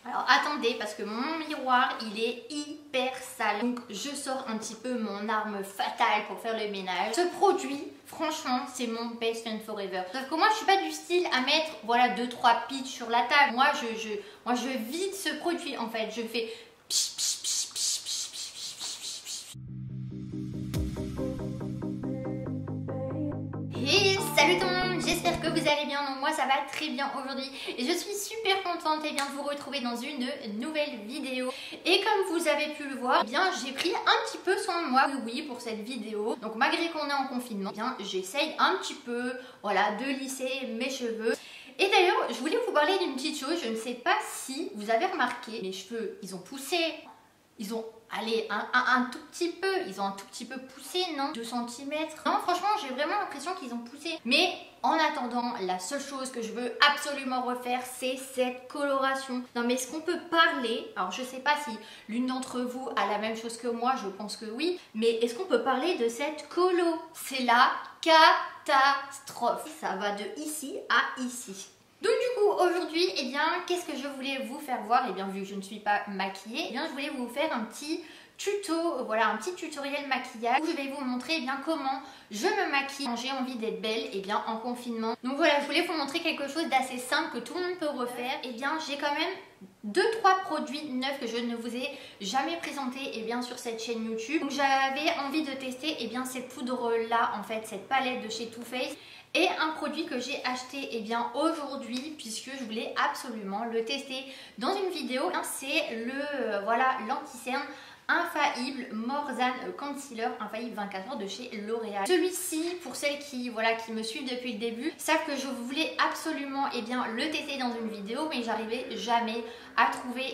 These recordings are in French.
Alors attendez, parce que mon miroir il est hyper sale, donc je sors un petit peu mon arme fatale pour faire le ménage. Ce produit, franchement, c'est mon best friend forever. Sauf que moi je suis pas du style à mettre voilà 2-3 pitchs sur la table. Moi je vide ce produit en fait, je fais psh, psh, psh, psh, psh, psh, psh, psh, psh. Et salut tout le monde, j'espère que vous allez bien. Donc moi ça va très bien aujourd'hui et je suis super contente de vous retrouver dans une nouvelle vidéo. Et comme vous avez pu le voir, j'ai pris un petit peu soin de moi, oui, pour cette vidéo. Donc malgré qu'on est en confinement, j'essaye un petit peu, voilà, de lisser mes cheveux. Et d'ailleurs, je voulais vous parler d'une petite chose. Je ne sais pas si vous avez remarqué, mes cheveux, ils ont poussé. Ils ont, allez, un tout petit peu. Ils ont un tout petit peu poussé, non? 2 cm. Non, franchement, j'ai vraiment l'impression qu'ils ont poussé. Mais en attendant, la seule chose que je veux absolument refaire, c'est cette coloration. Non, mais est-ce qu'on peut parler? Alors, je sais pas si l'une d'entre vous a la même chose que moi. Je pense que oui. Mais est-ce qu'on peut parler de cette colo? C'est la catastrophe. Ça va de ici à ici. Donc du coup aujourd'hui, qu'est-ce que je voulais vous faire voir? Vu que je ne suis pas maquillée, je voulais vous faire un petit tuto, voilà, un petit tutoriel maquillage où je vais vous montrer comment je me maquille quand j'ai envie d'être belle en confinement. Donc voilà, je voulais vous montrer quelque chose d'assez simple que tout le monde peut refaire. J'ai quand même 2-3 produits neufs que je ne vous ai jamais présentés sur cette chaîne YouTube. Donc j'avais envie de tester cette poudre là, en fait, cette palette de chez Too Faced. Et un produit que j'ai acheté aujourd'hui, puisque je voulais absolument le tester dans une vidéo, c'est le l'anti-cerne infaillible More Than Concealer infaillible 24 heures de chez L'Oréal. Celui-ci, pour celles qui me suivent depuis le début, savent que je voulais absolument le tester dans une vidéo, mais j'arrivais jamais à trouver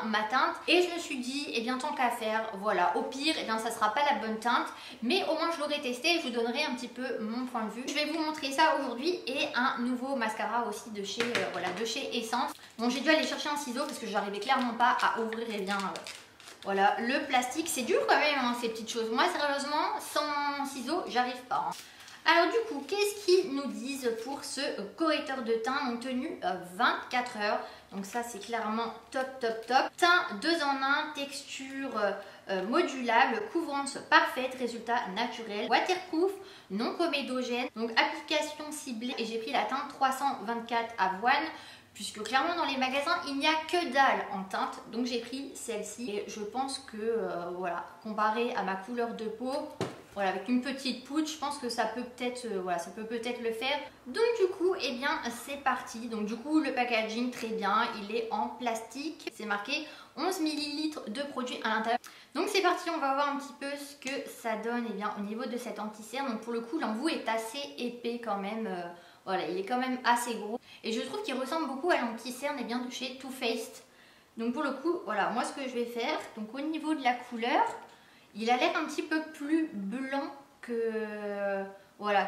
ma teinte. Et je me suis dit, tant qu'à faire, voilà, au pire, ça sera pas la bonne teinte, mais au moins je l'aurai testé et je vous donnerai un petit peu mon point de vue. Je vais vous montrer ça aujourd'hui et un nouveau mascara aussi de chez, de chez Essence. Bon, j'ai dû aller chercher un ciseau parce que j'arrivais clairement pas à ouvrir voilà, le plastique. C'est dur quand même ces petites choses. Moi sérieusement, sans ciseaux, j'arrive pas. Alors du coup, qu'est-ce qu'ils nous disent pour ce correcteur de teint? Donc tenu 24 heures. Donc ça c'est clairement top. Teint 2 en 1, texture modulable, couvrance parfaite, résultat naturel, waterproof, non comédogène. Donc application ciblée et j'ai pris la teinte 324 avoine. Puisque clairement dans les magasins il n'y a que dalle en teinte, donc j'ai pris celle-ci et je pense que voilà, comparé à ma couleur de peau, voilà, avec une petite poudre, je pense que ça peut peut-être le faire. Donc du coup, c'est parti. Donc du coup, le packaging très bien, il est en plastique. C'est marqué 11 ml de produit à l'intérieur. Donc c'est parti, on va voir un petit peu ce que ça donne au niveau de cet anti-cerne. Donc pour le coup, l'embout est assez épais quand même. Voilà, il est quand même assez gros. Et je trouve qu'il ressemble beaucoup à l'anti-cerne de chez Too Faced. Donc pour le coup, voilà, moi ce que je vais faire, donc au niveau de la couleur, il a l'air un petit peu plus blanc que,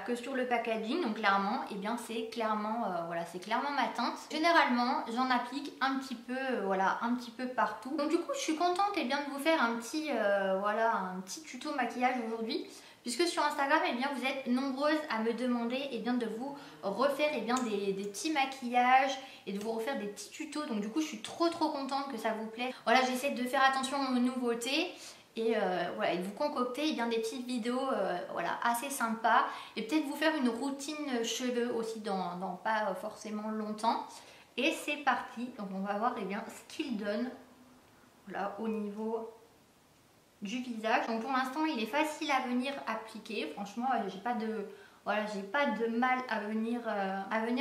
que sur le packaging. Donc clairement, c'est clairement, c'est clairement ma teinte. Généralement, j'en applique un petit peu, un petit peu partout. Donc du coup, je suis contente de vous faire un petit, un petit tuto maquillage aujourd'hui. Puisque sur Instagram, vous êtes nombreuses à me demander de vous refaire des petits maquillages et de vous refaire des petits tutos. Donc du coup, je suis trop contente que ça vous plaise. Voilà, j'essaie de faire attention aux nouveautés et de vous concocter des petites vidéos assez sympas. Et peut-être vous faire une routine cheveux aussi dans pas forcément longtemps. Et c'est parti. Donc on va voir ce qu'il donne au niveau du visage. Donc pour l'instant il est facile à venir appliquer, franchement j'ai pas de mal à venir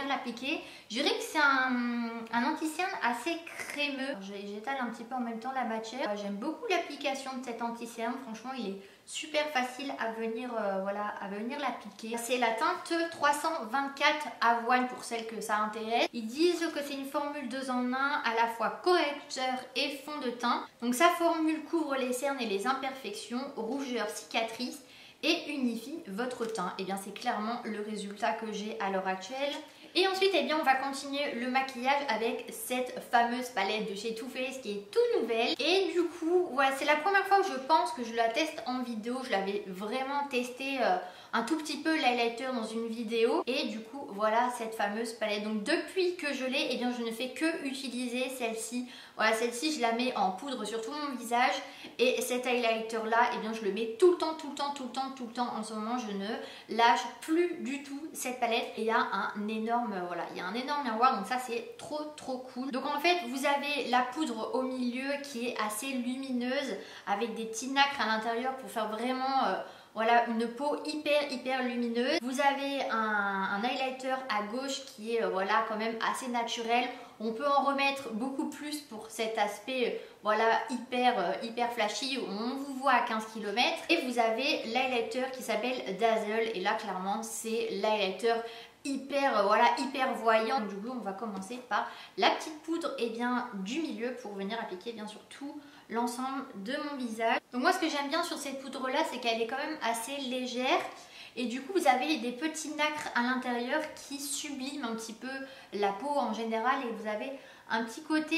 l'appliquer. Je dirais que c'est un anti-cerne assez crémeux. J'étale un petit peu en même temps la matière. J'aime beaucoup l'application de cet anti-cerne, franchement il est super facile à venir l'appliquer. C'est la teinte 324 avoine pour celles que ça intéresse. Ils disent que c'est une formule 2 en 1, à la fois correcteur et fond de teint. Donc sa formule couvre les cernes et les imperfections, rougeurs, cicatrices et unifie votre teint. C'est clairement le résultat que j'ai à l'heure actuelle. Et ensuite, on va continuer le maquillage avec cette fameuse palette de chez Too Faced qui est toute nouvelle. Et du coup, voilà, c'est la première fois où je pense que je la teste en vidéo. Je l'avais vraiment testée un tout petit peu l'highlighter dans une vidéo. Et du coup voilà cette fameuse palette. Donc depuis que je l'ai, eh bien je ne fais que utiliser celle-ci. Voilà, celle-ci je la mets en poudre sur tout mon visage. Et cet highlighter là, eh bien je le mets tout le temps, tout le temps, tout le temps, tout le temps. En ce moment je ne lâche plus du tout cette palette. Et il y a un énorme, voilà, il y a un énorme miroir. Donc ça c'est trop cool. Donc en fait vous avez la poudre au milieu qui est assez lumineuse avec des petits nacres à l'intérieur pour faire vraiment voilà, une peau hyper lumineuse. Vous avez un highlighter à gauche qui est voilà quand même assez naturel. On peut en remettre beaucoup plus pour cet aspect voilà hyper flashy où on vous voit à 15 km. Et vous avez l'highlighter qui s'appelle Dazzle et là clairement c'est l'highlighter hyper voyant. Du coup on va commencer par la petite poudre et bien du milieu pour venir appliquer bien sûr tout l'ensemble de mon visage. Donc moi ce que j'aime bien sur cette poudre là c'est qu'elle est quand même assez légère et du coup vous avez des petits nacres à l'intérieur qui subliment un petit peu la peau en général et vous avez un petit côté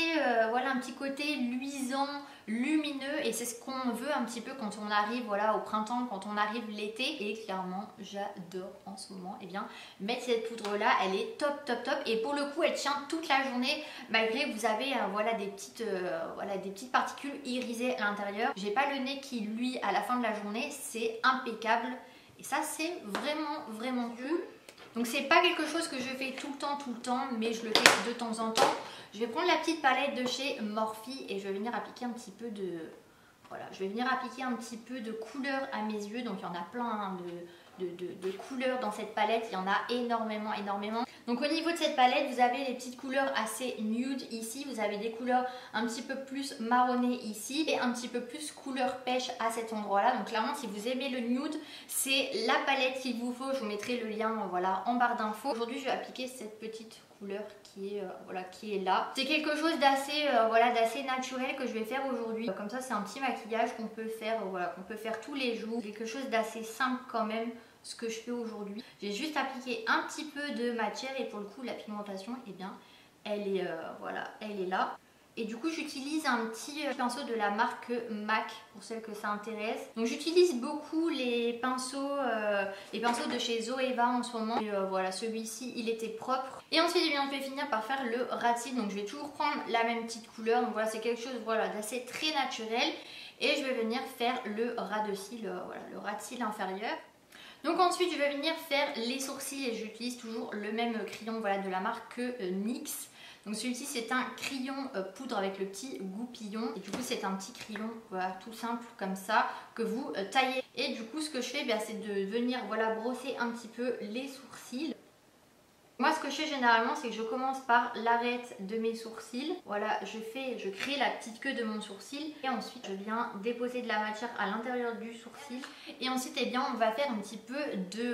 voilà, un petit côté luisant, lumineux et c'est ce qu'on veut un petit peu quand on arrive voilà, au printemps, quand on arrive l'été. Et clairement j'adore en ce moment et bien mettre cette poudre là, elle est top et pour le coup elle tient toute la journée malgré que vous avez voilà, des petites particules irisées à l'intérieur. J'ai pas le nez qui luit à la fin de la journée, c'est impeccable et ça c'est vraiment cool. Donc c'est pas quelque chose que je fais tout le temps, mais je le fais de temps en temps. Je vais prendre la petite palette de chez Morphe et je vais venir appliquer un petit peu de... Voilà, je vais venir appliquer un petit peu de couleur à mes yeux. Donc il y en a plein hein, de couleurs dans cette palette. Il y en a énormément. Donc au niveau de cette palette, vous avez les petites couleurs assez nude ici. Vous avez des couleurs un petit peu plus marronnées ici. Et un petit peu plus couleur pêche à cet endroit-là. Donc clairement, si vous aimez le nude, c'est la palette qu'il vous faut. Je vous mettrai le lien voilà, en barre d'infos. Aujourd'hui, je vais appliquer cette petite couleur qui est, voilà, qui est là. C'est quelque chose d'assez voilà, d'assez naturel que je vais faire aujourd'hui. Comme ça, c'est un petit maquillage qu'on peut faire, voilà, qu'on peut faire tous les jours. Quelque chose d'assez simple quand même, ce que je fais aujourd'hui. J'ai juste appliqué un petit peu de matière et pour le coup, la pigmentation, eh bien, elle est, voilà, elle est là. Et du coup j'utilise un petit pinceau de la marque MAC pour celles que ça intéresse. Donc j'utilise beaucoup les pinceaux de chez Zoeva en ce moment. Et voilà, celui-ci il était propre. Et ensuite eh bien, on peut finir par faire le ras de cils. Donc je vais toujours prendre la même petite couleur. Donc voilà, c'est quelque chose voilà, d'assez très naturel. Et je vais venir faire le ras de cils, voilà, le ras de cils inférieur. Donc ensuite je vais venir faire les sourcils et j'utilise toujours le même crayon voilà, de la marque NYX. Donc celui-ci c'est un crayon poudre avec le petit goupillon et du coup c'est un petit crayon voilà, tout simple comme ça que vous taillez. Et du coup ce que je fais c'est de venir voilà, brosser un petit peu les sourcils. Moi ce que je fais généralement c'est que je commence par l'arête de mes sourcils. Voilà, je crée la petite queue de mon sourcil et ensuite je viens déposer de la matière à l'intérieur du sourcil. Et ensuite eh bien, on va faire un petit peu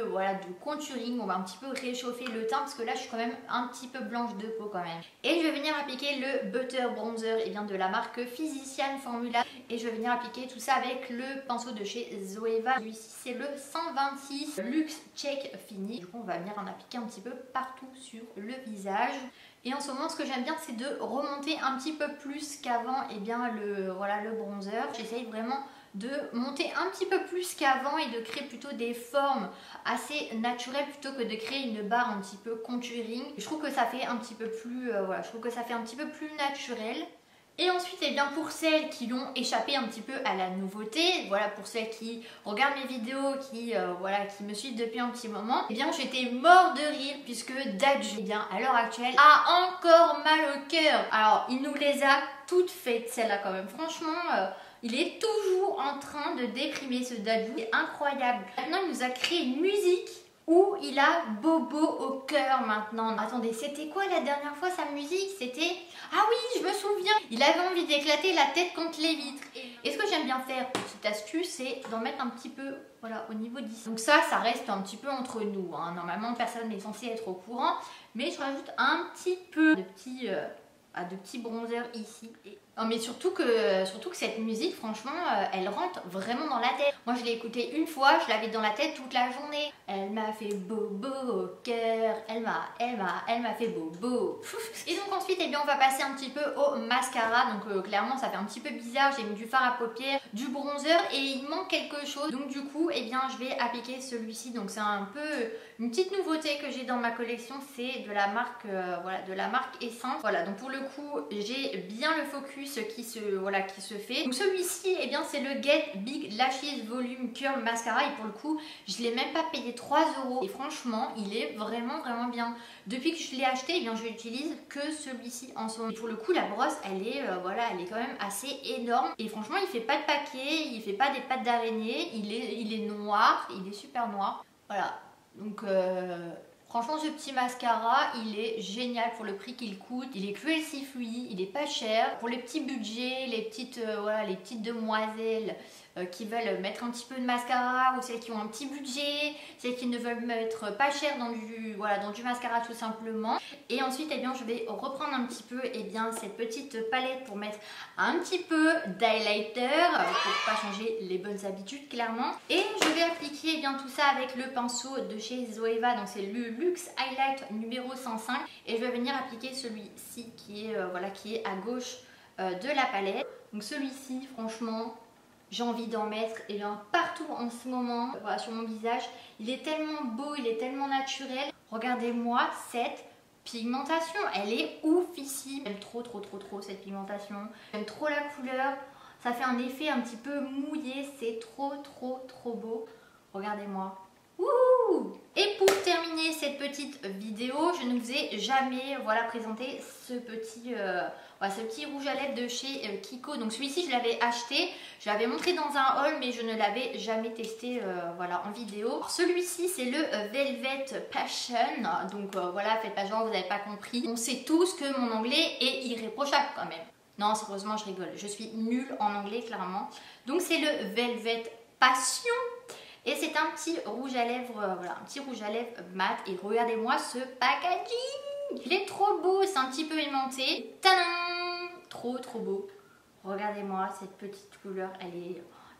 voilà, de contouring, on va un petit peu réchauffer le teint parce que là je suis quand même un petit peu blanche de peau quand même. Et je vais venir appliquer le Butter Bronzer eh bien, de la marque Physician Formula. Et je vais venir appliquer tout ça avec le pinceau de chez Zoeva. Celui-ci c'est le 126 Luxe Check Fini. Du coup on va venir en appliquer un petit peu partout sur le visage. Et en ce moment ce que j'aime bien c'est de remonter un petit peu plus qu'avant et bien voilà, le bronzer. J'essaye vraiment de monter un petit peu plus qu'avant et de créer plutôt des formes assez naturelles plutôt que de créer une barre un petit peu contouring. Je trouve que ça fait un petit peu plus voilà, je trouve que ça fait un petit peu plus naturel. Et ensuite, eh bien, pour celles qui l'ont échappé un petit peu à la nouveauté, voilà, pour celles qui regardent mes vidéos, voilà, qui me suivent depuis un petit moment, eh bien, j'étais mort de rire puisque Dadju, eh bien, à l'heure actuelle, a encore mal au cœur. Alors, il nous les a toutes faites, celle-là quand même. Franchement, il est toujours en train de déprimer ce Dadju. C'est incroyable. Maintenant, il nous a créé une musique où il a Bobo au cœur maintenant. Attendez, c'était quoi la dernière fois sa musique? C'était... Ah oui, je me souviens. Il avait envie d'éclater la tête contre les vitres. Et ce que j'aime bien faire, petite astuce, c'est d'en mettre un petit peu voilà, au niveau d'ici. Donc ça reste un petit peu entre nous. Hein. Normalement, personne n'est censé être au courant. Mais je rajoute un petit peu de petits de petits bronzers ici. Non mais surtout que cette musique, franchement, elle rentre vraiment dans la tête. Moi je l'ai écoutée une fois, je l'avais dans la tête toute la journée. Elle m'a fait bobo au cœur, elle m'a fait bobo. Et donc ensuite, eh bien, on va passer un petit peu au mascara. Donc clairement, ça fait un petit peu bizarre. J'ai mis du fard à paupières, du bronzer et il manque quelque chose. Donc du coup, eh bien, je vais appliquer celui-ci. Donc c'est un peu une petite nouveauté que j'ai dans ma collection. C'est de la marque, de la marque Essence. Voilà, donc pour le coup, j'ai bien le focus qui se fait. Donc celui-ci, eh bien, c'est le Get Big Lashes Volume Curl Mascara. Et pour le coup, je l'ai même pas payé 3 €. Et franchement, il est vraiment bien. Depuis que je l'ai acheté, eh bien, je n'utilise que celui-ci en ce moment. Et pour le coup, la brosse, elle est quand même assez énorme. Et franchement, il fait pas de paquet, il fait pas des pattes d'araignée. Il est noir, il est super noir. Voilà. Donc franchement, ce petit mascara, il est génial pour le prix qu'il coûte. Il est cruelty free, il est pas cher. Pour les petits budgets, les petites demoiselles qui veulent mettre un petit peu de mascara, ou celles qui ont un petit budget, celles qui ne veulent mettre pas cher dans du mascara tout simplement. Et ensuite, eh bien, je vais reprendre un petit peu cette petite palette pour mettre un petit peu d'highlighter pour pas changer les bonnes habitudes clairement. Et je vais appliquer tout ça avec le pinceau de chez Zoeva, donc c'est le Luxe Highlight numéro 105. Et je vais venir appliquer celui-ci qui est à gauche de la palette. Donc celui-ci, franchement, j'ai envie d'en mettre partout en ce moment, sur mon visage. Il est tellement beau, il est tellement naturel. Regardez-moi cette pigmentation, elle est oufissime. J'aime trop cette pigmentation. J'aime trop la couleur. Ça fait un effet un petit peu mouillé, c'est trop beau. Regardez-moi. Wouhou! Et pour terminer cette petite vidéo, je ne vous ai jamais présenté ce petit rouge à lèvres de chez Kiko. Donc celui-ci, je l'avais acheté, je l'avais montré dans un haul, mais je ne l'avais jamais testé en vidéo. Celui-ci, c'est le Velvet Passion. Donc faites pas genre, vous n'avez pas compris. On sait tous que mon anglais est irréprochable quand même. Non, sérieusement, je rigole. Je suis nulle en anglais, clairement. Donc c'est le Velvet Passion. Et c'est un petit rouge à lèvres, un petit rouge à lèvres mat. Et regardez-moi ce packaging. Il est trop beau, c'est un petit peu aimanté. Tadam! Trop beau. Regardez-moi cette petite couleur,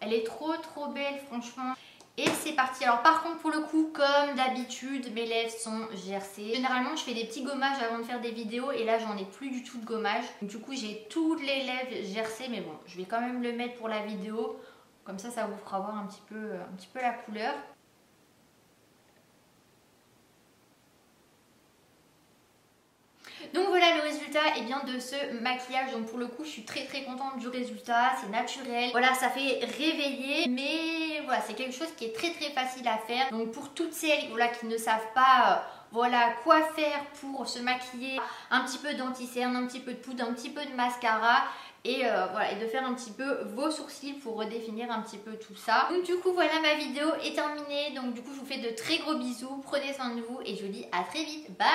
elle est trop belle, franchement. Et c'est parti. Alors par contre, pour le coup, comme d'habitude, mes lèvres sont gercées. Généralement, je fais des petits gommages avant de faire des vidéos et là, j'en ai plus du tout de gommage. Donc, du coup, j'ai toutes les lèvres gercées, mais bon, je vais quand même le mettre pour la vidéo. Comme ça, ça vous fera voir un petit peu la couleur. Donc voilà le résultat de ce maquillage. Donc pour le coup, je suis très contente du résultat. C'est naturel. Voilà, ça fait réveiller. Mais voilà, c'est quelque chose qui est très facile à faire. Donc pour toutes celles qui ne savent pas quoi faire pour se maquiller, un petit peu d'anti-cerne, un petit peu de poudre, un petit peu de mascara. Et de faire un petit peu vos sourcils pour redéfinir un petit peu tout ça. Donc du coup voilà, ma vidéo est terminée. Donc du coup je vous fais de très gros bisous, prenez soin de vous et je vous dis à très vite, bye.